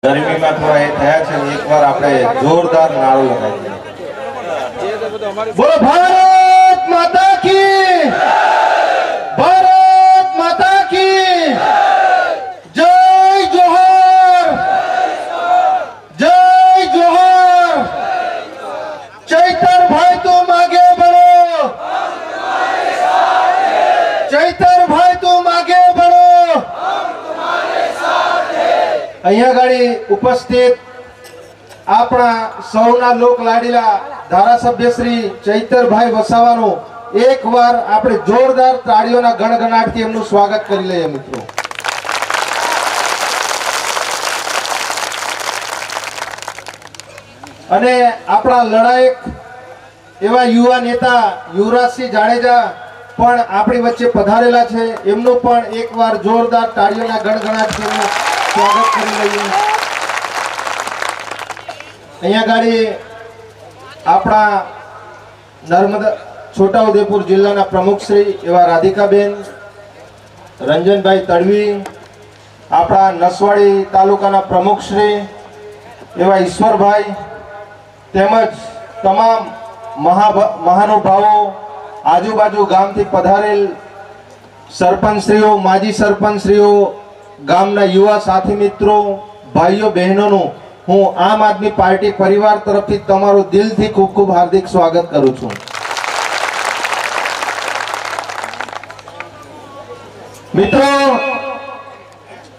ગરમીમાં થોડા એ થયા છે એકવાર આપણે જોરદાર નારો લગાવીએ બોલો ભારત માતા કી ભારત માતા કી જય જોહર જય જોહર ચૈતરભાઈ તું આગે बढ़ो ચૈતરભાઈ તું આગે बढ़ो અહીંયા ગાડી ઉપસ્થિત આપણા સૌના લોક લાડીલા ધારાસભ્ય શ્રી ચૈતરભાઈ વસાવાનું એકવાર આપણે જોરદાર તાળીઓના ગણગણાટથી એમનું સ્વાગત કરી લઈએ મિત્રો. અને આપણા લડાયક એવા યુવા નેતા યુવરાજસિંહ જાડેજા પણ આપણી વચ્ચે પધારેલા છે. એમનું પણ એકવાર જોરદાર તાળીઓના ગણગણાટથી એમનું સ્વાગત કરી લઈએ. અહીંયા ગાડી આપણા નર્મદા છોટાઉદેપુર જિલ્લાના પ્રમુખ શ્રી એવા રાધિકાબેન રંજનભાઈ તડવી, આપણા નસવાડી તાલુકાના પ્રમુખ શ્રી એવા ઈશ્વરભાઈ, તેમજ તમામ મહાનુભાવો, આજુબાજુ ગામથી પધારેલ સરપંચશ્રીઓ, માજી સરપંચશ્રીઓ, ગામના યુવા સાથી મિત્રો, ભાઈઓ બહેનોનું હું આમ આદમી પાર્ટી પરિવાર તરફથી તમારું દિલથી ખૂબ ખૂબ હાર્દિક સ્વાગત કરું છું. મિત્રો,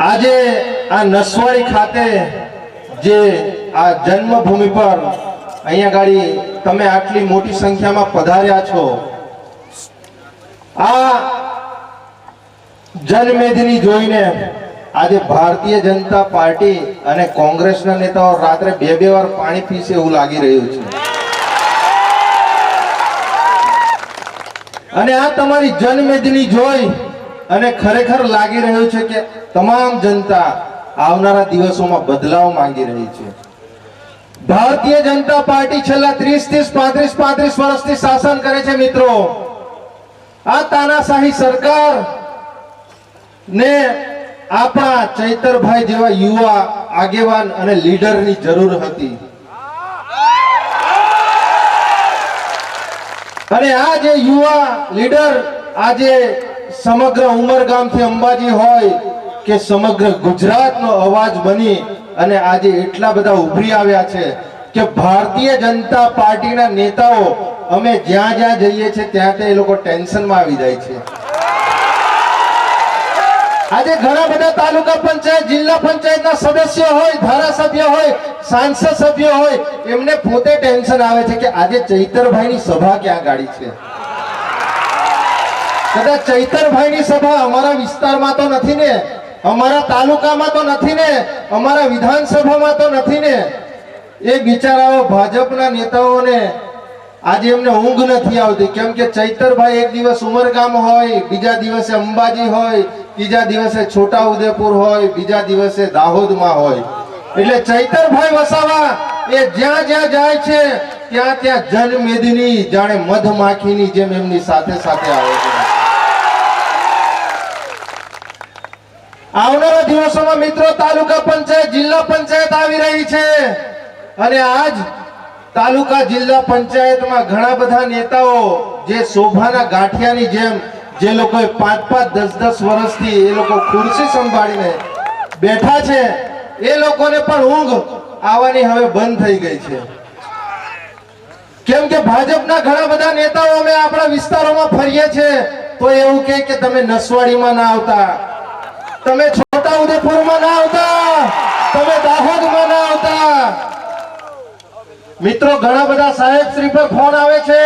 આજે આ નસવાડી ખાતે જે આ જન્મભૂમિ પર અહીંયા ગાડી તમે આટલી મોટી સંખ્યામાં પધાર્યા છો, આ જનમેદની જોઈને આજે ભારતીય જનતા પાર્ટી અને કોંગ્રેસના નેતાઓ રાત્રે બે વાર પાણી પીશે એવું લાગી રહ્યું છે. અને આ તમારી જનમેદની જોઈ અને ખરેખર લાગી રહ્યું છે કે તમામ જનતા આવનારા દિવસોમાં બદલાવ માંગી રહી છે. ભારતીય જનતા પાર્ટી છેલ્લા 30-35 વર્ષથી શાસન કરે છે મિત્રો. આ તાનાશાહી સરકાર ને આપણા ચૈતરભાઈ જેવા યુવા આગેવાન અને લીડરની જરૂર હતી. અને આ જે યુવા લીડર આજે સમગ્ર ઉમરગામથી અંબાજી હોય કે સમગ્ર ગુજરાતનો અવાજ બની અને આજે એટલા બધા ઉભરી આવ્યા છે કે ભારતીય જનતા પાર્ટીના નેતાઓ અમે જ્યાં જ્યાં જઈએ છીએ ત્યાં એ લોકો ટેન્શનમાં આવી જાય છે. આજે ઘણા બધા તાલુકા પંચાયત, જિલ્લા પંચાયતના સદસ્યો હોય, ધારાસભ્ય હોય, સાંસદ સભ્ય હોય, એમને પોતે ટેન્શન આવે છે કે આજે ચૈતરભાઈની સભા ક્યાં ગાડી છે. કદાચ ચૈતરભાઈની સભા અમારા વિસ્તારમાં તો નથી ને, અમારા તાલુકામાં તો નથી ને, અમારા વિધાનસભામાં તો નથી ને. એ બિચારાઓ ભાજપના નેતાઓને આજે એમને ઊંઘ નથી આવતી, કેમ કે ચૈતરભાઈ એક દિવસ ઉમરગામ હોય, બીજા દિવસે અંબાજી હોય, ત્રીજા દિવસે છોટાઉદેપુર હોય, બીજા દિવસે દાહોદમાં હોય. એટલે ચૈતરભાઈ વસાવા એ જ્યાં જ્યાં જાય છે ત્યાં ત્યાં જનમેદની જાણે મધમાખીની જેમ એમની સાથે સાથે આવે છે. આવનારા દિવસોમાં મિત્રો તાલુકા પંચાયત, જિલ્લા પંચાયત આવી રહી છે. અને આજ તાલુકા જિલ્લા પંચાયતમાં ઘણા બધા નેતાઓ જે શોભાના ગાંઠિયાની જેમ જે લોકોએ 5-10 વર્ષથી એ લોકો ખુરશી સંભાળીને બેઠા છે, એ લોકોને પણ ઊંઘ આવવાની હવે બંધ થઈ ગઈ છે. કેમ કે ભાજપના ઘણા બધા નેતાઓ અમે આપણા વિસ્તારોમાં ફરીએ છીએ તો એવું કહે કે તમે નસવાડીમાં ના આવતા, તમે છોટાઉદેપુરમાં ના આવતા, તમે દાહોદમાં ના આવતા. મિત્રો, ઘણા બધા સાહેબ શ્રી પર ફોન આવે છે,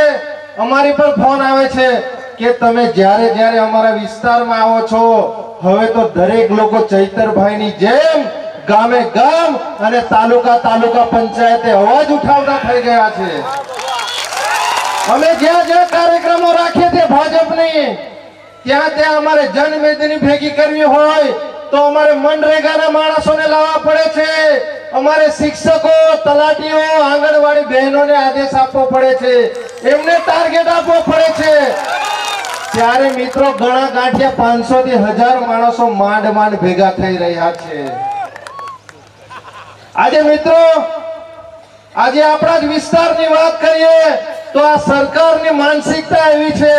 અમારી પર ફોન આવે છે કે તમે જ્યારે જ્યારે અમારા વિસ્તારમાં આવો છો હવે તો દરેક લોકો ચૈતરભાઈની જેમ ગામે ગામ અને તાલુકા પંચાયતે અવાજ ઉઠાવતા થઈ ગયા છે. અમે જ્યાં જ્યાં કાર્યક્રમો રાખીએ છીએ ભાજપની, ત્યાં ત્યાં અમારે જનમેદની ભેગી કરવી હોય તો અમારે મનરેગાના માણસોને લાવવા પડે છે, અમારે શિક્ષકો, તલાટીઓ, આંગણવાડી બહેનોને આદેશ આપવો પડે છે, એમને ટાર્ગેટ આપવો પડે છે. ત્યારે મિત્રો ઘણા ગાંઠિયા 500 થી 1000 માણસો માંડ માંડ ભેગા થઈ રહ્યા છે. આજે મિત્રો આજે આપણા જ વિસ્તારની વાત કરીએ તો આ સરકારની માનસિકતા એવી છે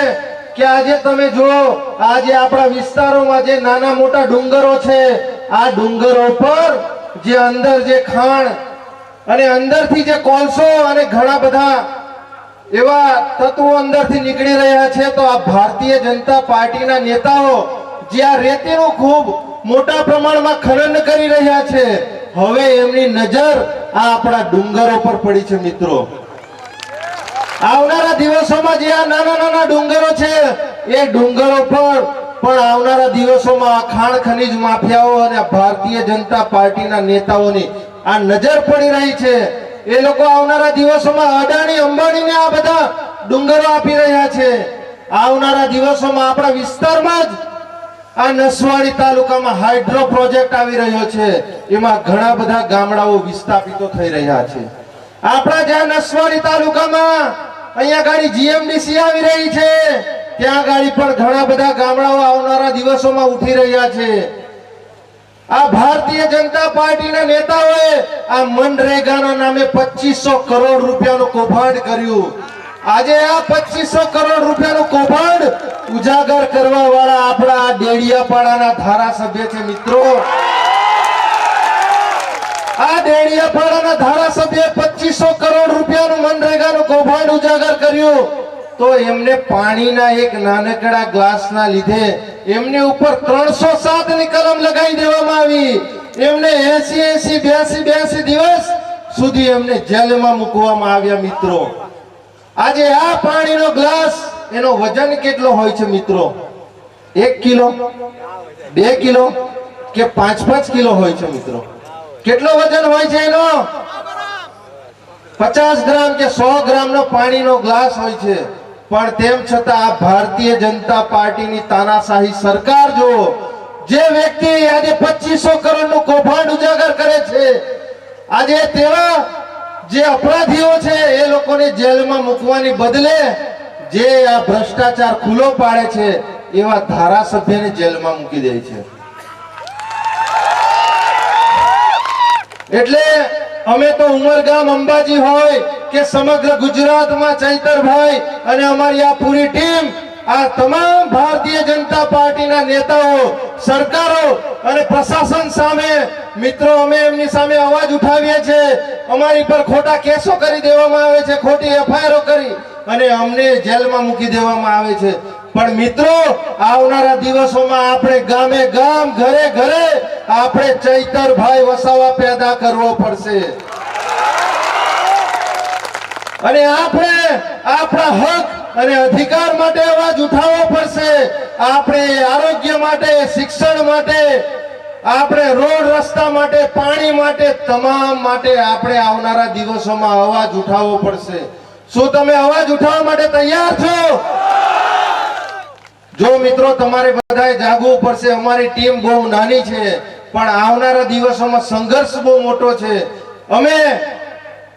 કે આજે તમે જુઓ આજે આપણા વિસ્તારોમાં જે નાના મોટા ડુંગરો છે આ ડુંગરો પર જે અંદર જે ખાણ અને અંદરથી જે કોલસો અને ઘણા બધા એવા તત્વો અંદરથી નીકળી રહ્યા છે તો આ ભારતીય જનતા પાર્ટીના નેતાઓ જે આ રેતીનું ખૂબ મોટા પ્રમાણમાં ખનન કરી રહ્યા છે હવે એમની નજર આ આપણા ડુંગરો પર પડી છે મિત્રો આવનારા દિવસોમાં જે આ નાના નાના ડુંગરો છે એ ડુંગરો પર પણ આવનારા દિવસોમાં આ ખાણ ખનીજ માફિયાઓ અને ભારતીય જનતા પાર્ટીના નેતાઓની આ નજર પડી રહી છે એ લોકો આવનારા દિવસોમાં અદાણી અંબાણીને આ બધા ડુંગરો આપી રહ્યા છે આવનારા દિવસોમાં આપણા વિસ્તારમાં જ આ નસવાડી તાલુકામાં હાઇડ્રો પ્રોજેક્ટ આવી રહ્યો છે એમાં ઘણા બધા ગામડાઓ વિસ્થાપિતો થઈ રહ્યા છે આપણા જ્યાં નસવાડી તાલુકામાં અહીંયા ગાડી જીએમડીસી આવી રહી છે ત્યાં ગાડી પણ ઘણા બધા ગામડાઓ આવનારા દિવસોમાં ઉઠી રહ્યા છે આ ભારતીય જનતા પાર્ટીના નેતાઓએ આ મનરેગાના નામે 2500 કરોડ રૂપિયાનું કૌભાંડ કર્યું આજે આ 2500 કરોડ રૂપિયાનું કૌભાંડ ઉજાગર કરવા વાળા આપણા આ ડેડિયાપાડાના ધારાસભ્ય છે મિત્રો આ ડેડિયાપાડાના ધારાસભ્યએ 2500 કરોડ રૂપિયાનું મનરેગાનું કૌભાંડ ઉજાગર કર્યું તો એમને પાણીના એક નાનકડા ગ્લાસના લીધે એમની ઉપર 307 ની કલમ લગાવી દેવામાં આવી એમને 82 દિવસ સુધી એમને જેલમાં મૂકવામાં આવ્યા મિત્રો આજે આ પાણીનો ગ્લાસ એનો વજન કેટલો હોય છે મિત્રો 1 કિલો 2 કિલો કે 5 કિલો હોય છે મિત્રો કેટલો વજન હોય છે એનો 50 ગ્રામ કે 100 ગ્રામનો પાણીનો ગ્લાસ હોય છે પણ તેમ છતાં આ ભારતીય જનતા પાર્ટીની તાનાશાહી સરકાર જો જે વ્યક્તિ આજે 2500 કરોડનું કૌભાંડ ઉજાગર કરે છે આજે તેવા જે અપરાધીઓ છે એ લોકોને જેલમાં મૂકવાની બદલે જે આ ભ્રષ્ટાચાર ખુલ્લો પાડે છે એવા ધારાસભ્યને જેલમાં મૂકી દે છે એટલે અમે તો ઉમરગામ અંબાજી હોય કે સમગ્ર ગુજરાતમાં ચૈતરભાઈ અને અમારી આ પૂરી ટીમ આ તમામ ભારતીય જનતા પાર્ટીના નેતાઓ સરકારો અને પ્રશાસન સામે મિત્રો અમે એમની સામે અવાજ ઉઠાવીએ છીએ અમારી પર ખોટા કેસો કરી દેવામાં આવે છે ખોટી એફઆઈઆર કરી અને અમને જેલમાં મૂકી દેવામાં આવે છે પણ મિત્રો આવનારા દિવસોમાં આપણે ગામે ગામ ઘરે ઘરે આપણે ચૈતરભાઈ વસાવા પેદા કરવો પડશે અને આપણે આપણા હક અને અધિકાર માટે અવાજ ઉઠાવવો પડશે આપણે આરોગ્ય માટે શિક્ષણ માટે આપણે રોડ રસ્તા માટે પાણી માટે તમામ માટે આપણે આવનારા દિવસોમાં અવાજ ઉઠાવવો પડશે શું તમે અવાજ ઉઠાવવા માટે તૈયાર છો જો મિત્રો તમારે બધાએ જાગવું પડશે અમારી ટીમ બહુ નાની છે પણ આવનારા દિવસોમાં સંઘર્ષ બહુ મોટો છે અમે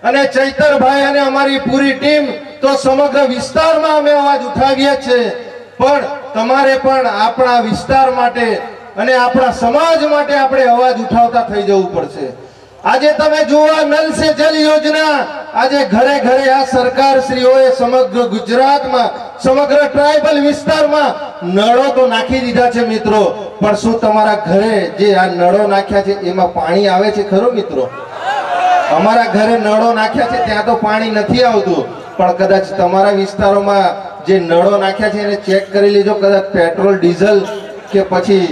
અને ચૈતરભાઈ અને અમારી પૂરી ટીમ તો સમગ્ર વિસ્તારમાં અમે અવાજ ઉઠાવીએ છીએ પણ તમારે પણ આપણા વિસ્તાર માટે અને આપણા સમાજ માટે આપણે અવાજ ઉઠાવતા થઈ જવું પડશે આજે તમે જુઓ નલ સે જલ યોજના આજે ઘરે ઘરે આ સરકારશ્રીઓએ સમગ્ર ગુજરાતમાં સમગ્ર ટ્રાઇબલ વિસ્તારમાં નળો તો નાખી દીધા છે મિત્રો પણ શું તમારા ઘરે જે આ નળો નાખ્યા છે એમાં પાણી આવે છે ખરું મિત્રો અમારા ઘરે નળો નાખ્યા છે ત્યાં તો પાણી નથી આવતું પણ કદાચ તમારા વિસ્તારોમાં જે નળો નાખ્યા છે એને ચેક કરી લેજો કદાચ પેટ્રોલ ડીઝલ કે પછી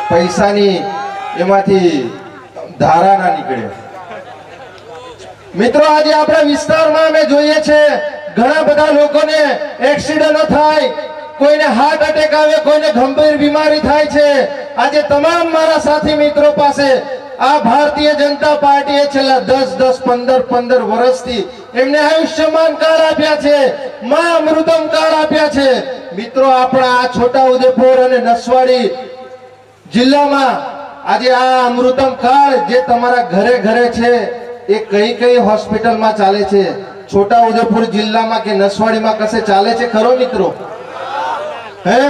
પૈસાની એમાંથી ધારા ના નીકળે મિત્રો આજે આપણા વિસ્તારમાં અમે જોઈએ છે ઘણા બધા લોકોને એક્સિડન્ટ થાય કોઈને હાર્ટ એટેક આવે કોઈને ગંભીર બીમારી થાય છે આજે તમામ મારા સાથી મિત્રો પાસે આ ભારતીય જનતા પાર્ટીએ છેલ્લા 10-15 વર્ષથી એમને આયુષ્યમાન કાર્ડ આપ્યા છે માં અમૃતમ કાર્ડ આપ્યા છે મિત્રો આપણા આ છોટાઉદેપુર અને નસવાડી જિલ્લામાં આજે આ અમૃતમ કાર્ડ જે તમારા ઘરે ઘરે છે એ કઈ કઈ હોસ્પિટલમાં ચાલે છે છોટાઉદેપુર જિલ્લામાં કે નસવાડીમાં કશે ચાલે છે ખરો મિત્રો હે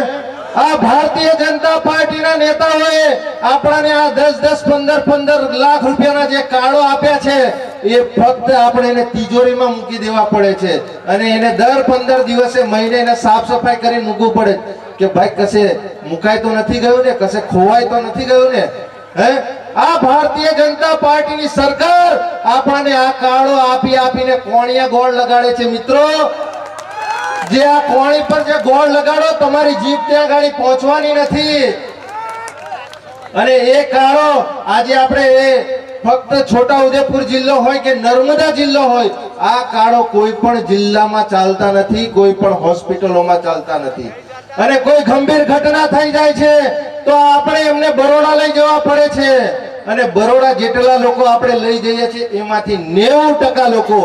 આ ભારતીય જનતા પાર્ટીના નેતાઓએ આપણને આ 10-10, 15-15 લાખ રૂપિયાના જે કાર્ડો આપ્યા છે એ ફક્ત આપણે એને તિજોરીમાં મૂકી દેવા પડે છે અને એને દર 15 દિવસે મહિને એને સાફ સફાઈ કરીને મૂકવું પડે કે ભાઈ કશે મુકાય તો નથી ગયું ને, કશે ખોવાય તો નથી ગયું ને. હે, આ ભારતીય જનતા પાર્ટીની સરકાર આપણને આ કાર્ડો આપી આપીને કોણિયા ગોળ લગાડે છે. મિત્રો, જે આ કોણી પર જે ગોળ લગાડો તમારી જીભ ત્યાં ગાડી પહોંચવાની નથી. અને એ કાર્ડો આજે આપણે ફક્ત છોટાઉદેપુર જિલ્લો હોય કે નર્મદા જિલ્લો હોય, આ કાર્ડો કોઈ પણ જિલ્લામાં ચાલતા નથી, કોઈ પણ હોસ્પિટલોમાં ચાલતા નથી. અને કોઈ ગંભીર ઘટના થઈ જાય છે તો આપણે એમને બરોડા લઈ જવા પડે છે. અને બરોડા જેટલા લોકો આપણે લઈ જઈએ છીએ એમાંથી 90% લોકો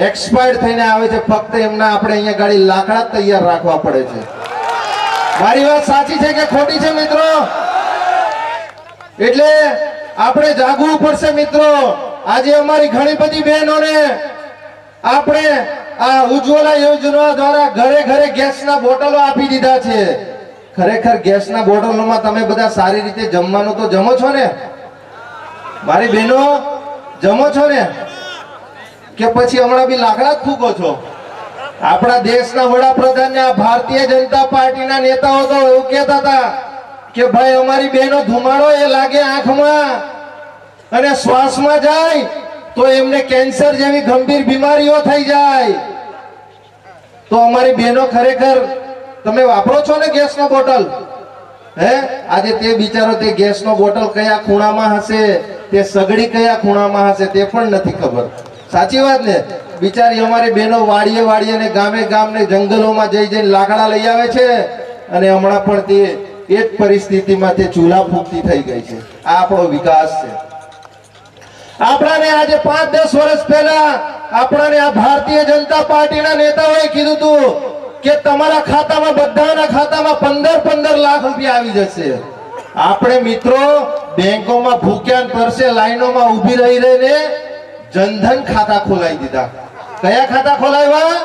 એક્સપાયર્ડ થઈને આવે છે. ફક્ત એમના આપણે અહીંયા ગાડી લાકડા તૈયાર રાખવા પડે છે. મારી વાત સાચી છે કે ખોટી છે મિત્રો? એટલે આપણે જાગવું પડશે મિત્રો. આજે અમારી ઘણી બધી બહેનોને આપણે આ ઉજ્જવલા યોજના દ્વારા ઘરે ઘરે ગેસના બોટલો આપી દીધા છે. ખરેખર ગેસના બોટલોમાં તમે બધા સારી રીતે જમવાનું તો જમો છો ને? મારી બહેનો જમો છો ને? કે પછી હમણાં બી લાકડા જ ફૂંકો છો? આપણા દેશના વડાપ્રધાન ને આ ભારતીય જનતા પાર્ટીના નેતાઓ તો એવું કહેતા હતા કે ભાઈ અમારી બહેનો ધુમાડો એ લાગે આંખમાં અને શ્વાસમાં જાય તો એમને કેન્સર જેવી ગંભીર બીમારીઓ થઈ જાય. તો અમારી બહેનો ખરેખર તમે વાપરો છો ને ગેસનો બોટલ? હે, આજે તે બિચારો તે ગેસનો બોટલ કયા ખૂણામાં હશે, તે સગડી કયા ખૂણામાં હશે તે પણ નથી ખબર. સાચી વાત ને? બિચારી અમારી બહેનો વાડીએ વાડીએ ને ગામે ગામ ને જંગલોમાં જઈ જઈને લાકડા લઈ આવે છે અને હમણાં પણ તે એ જ પરિસ્થિતિમાં તે ચૂલા ફૂંકતી થઈ ગઈ છે. આ આપણો વિકાસ છે. આપણાને આજે 5-10 વર્ષ પહેલા આપણાને આ ભારતીય જનતા પાર્ટીના નેતાઓએ કીધું હતું કે તમારા ખાતામાં, બધાના ખાતામાં 15-15 લાખ રૂપિયા આવી જશે. આપણે મિત્રો બેંકોમાં ભૂખ્યા તરસે લાઈનોમાં ઊભી રહી રહીને જનધન ખાતા ખોલાવી દીધા. કયા ખાતા ખોલાવ્યા?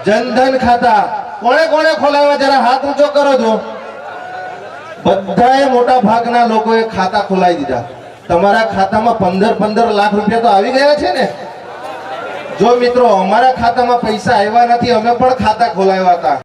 જનધન ખાતા. કોણે કોણે ખોલાવ્યા? જરા હાથ ઊંચો કરો છો. બધાએ મોટા ભાગના લોકોએ ખાતા ખોલાવી દીધા. તમારા ખાતામાં 15-15 લાખ રૂપિયા તો આવી ગયા છે ને? જો મિત્રો અમારા ખાતામાં પૈસા આવ્યા નથી, અમે પણ ખાતા ખોલાવ્યા હતા.